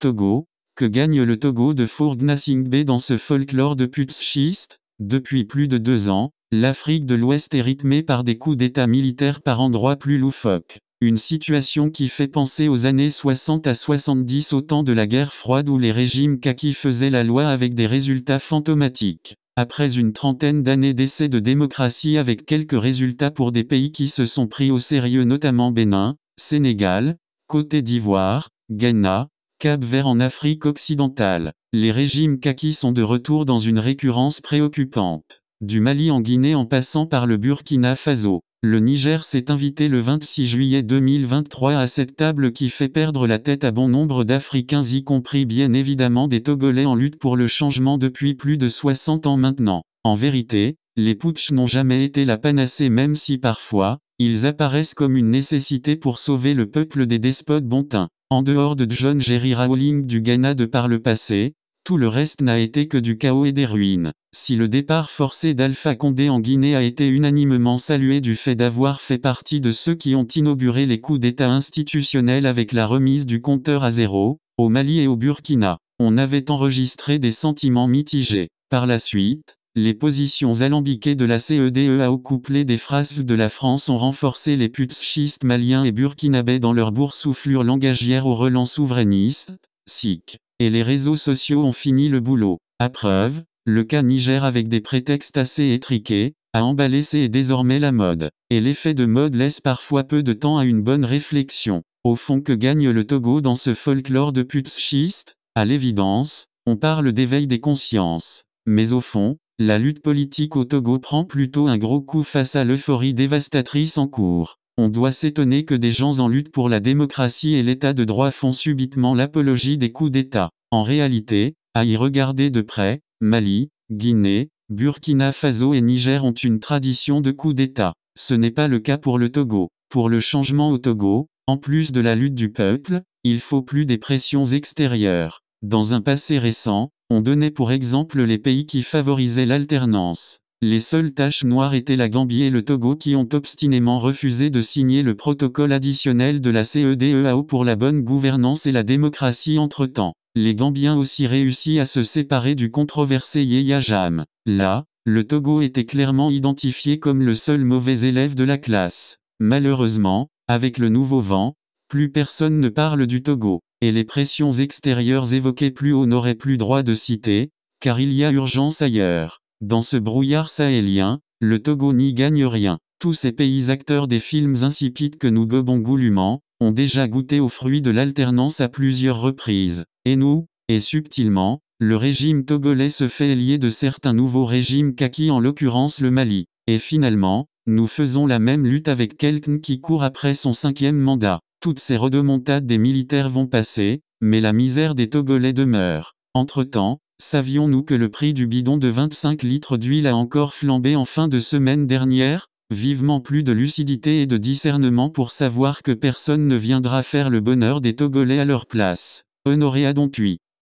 Togo, que gagne le Togo de Faure Gnassingbé dans ce folklore de putschistes? Depuis plus de 2 ans, l'Afrique de l'Ouest est rythmée par des coups d'état militaires par endroits plus loufoques. Une situation qui fait penser aux années 60 à 70 au temps de la guerre froide où les régimes kakis faisaient la loi avec des résultats fantomatiques. Après une trentaine d'années d'essais de démocratie avec quelques résultats pour des pays qui se sont pris au sérieux notamment Bénin, Sénégal, Côte d'Ivoire, Ghana, Cap-Vert en Afrique occidentale, les régimes kakis sont de retour dans une récurrence préoccupante. Du Mali en Guinée en passant par le Burkina Faso, le Niger s'est invité le 26 juillet 2023 à cette table qui fait perdre la tête à bon nombre d'Africains y compris bien évidemment des Togolais en lutte pour le changement depuis plus de 60 ans maintenant. En vérité, les putschs n'ont jamais été la panacée même si parfois, ils apparaissent comme une nécessité pour sauver le peuple des despotes bontins. En dehors de John Jerry Rawling du Ghana de par le passé, tout le reste n'a été que du chaos et des ruines. Si le départ forcé d'Alpha Condé en Guinée a été unanimement salué du fait d'avoir fait partie de ceux qui ont inauguré les coups d'État institutionnels avec la remise du compteur à zéro, au Mali et au Burkina, on avait enregistré des sentiments mitigés. Par la suite, les positions alambiquées de la CEDEAO couplées des phrases de la France ont renforcé les putschistes maliens et burkinabés dans leur boursouflure langagière au relent souverainiste, SIC. Et les réseaux sociaux ont fini le boulot. À preuve, le cas Niger avec des prétextes assez étriqués, a emballé c'est désormais la mode. Et l'effet de mode laisse parfois peu de temps à une bonne réflexion. Au fond que gagne le Togo dans ce folklore de putschistes? À l'évidence, on parle d'éveil des consciences. Mais au fond, la lutte politique au Togo prend plutôt un gros coup face à l'euphorie dévastatrice en cours. On doit s'étonner que des gens en lutte pour la démocratie et l'état de droit font subitement l'apologie des coups d'État. En réalité, à y regarder de près, Mali, Guinée, Burkina Faso et Niger ont une tradition de coups d'État. Ce n'est pas le cas pour le Togo. Pour le changement au Togo, en plus de la lutte du peuple, il faut plus des pressions extérieures. Dans un passé récent, on donnait pour exemple les pays qui favorisaient l'alternance. Les seules taches noires étaient la Gambie et le Togo qui ont obstinément refusé de signer le protocole additionnel de la CEDEAO pour la bonne gouvernance et la démocratie entre-temps. Les Gambiens aussi réussi à se séparer du controversé Yahya Jammeh. Là, le Togo était clairement identifié comme le seul mauvais élève de la classe. Malheureusement, avec le nouveau vent, plus personne ne parle du Togo. Et les pressions extérieures évoquées plus haut n'auraient plus droit de citer, car il y a urgence ailleurs. Dans ce brouillard sahélien, le Togo n'y gagne rien. Tous ces pays acteurs des films insipides que nous gobons goulûment, ont déjà goûté aux fruits de l'alternance à plusieurs reprises. Et nous, et subtilement, le régime togolais se fait lier de certains nouveaux régimes kakis en l'occurrence le Mali. Et finalement, nous faisons la même lutte avec quelqu'un qui court après son 5e mandat. Toutes ces rodomontades des militaires vont passer, mais la misère des Togolais demeure. Entre-temps, savions-nous que le prix du bidon de 25 litres d'huile a encore flambé en fin de semaine dernière? Vivement plus de lucidité et de discernement pour savoir que personne ne viendra faire le bonheur des Togolais à leur place. Honoré Adontuit.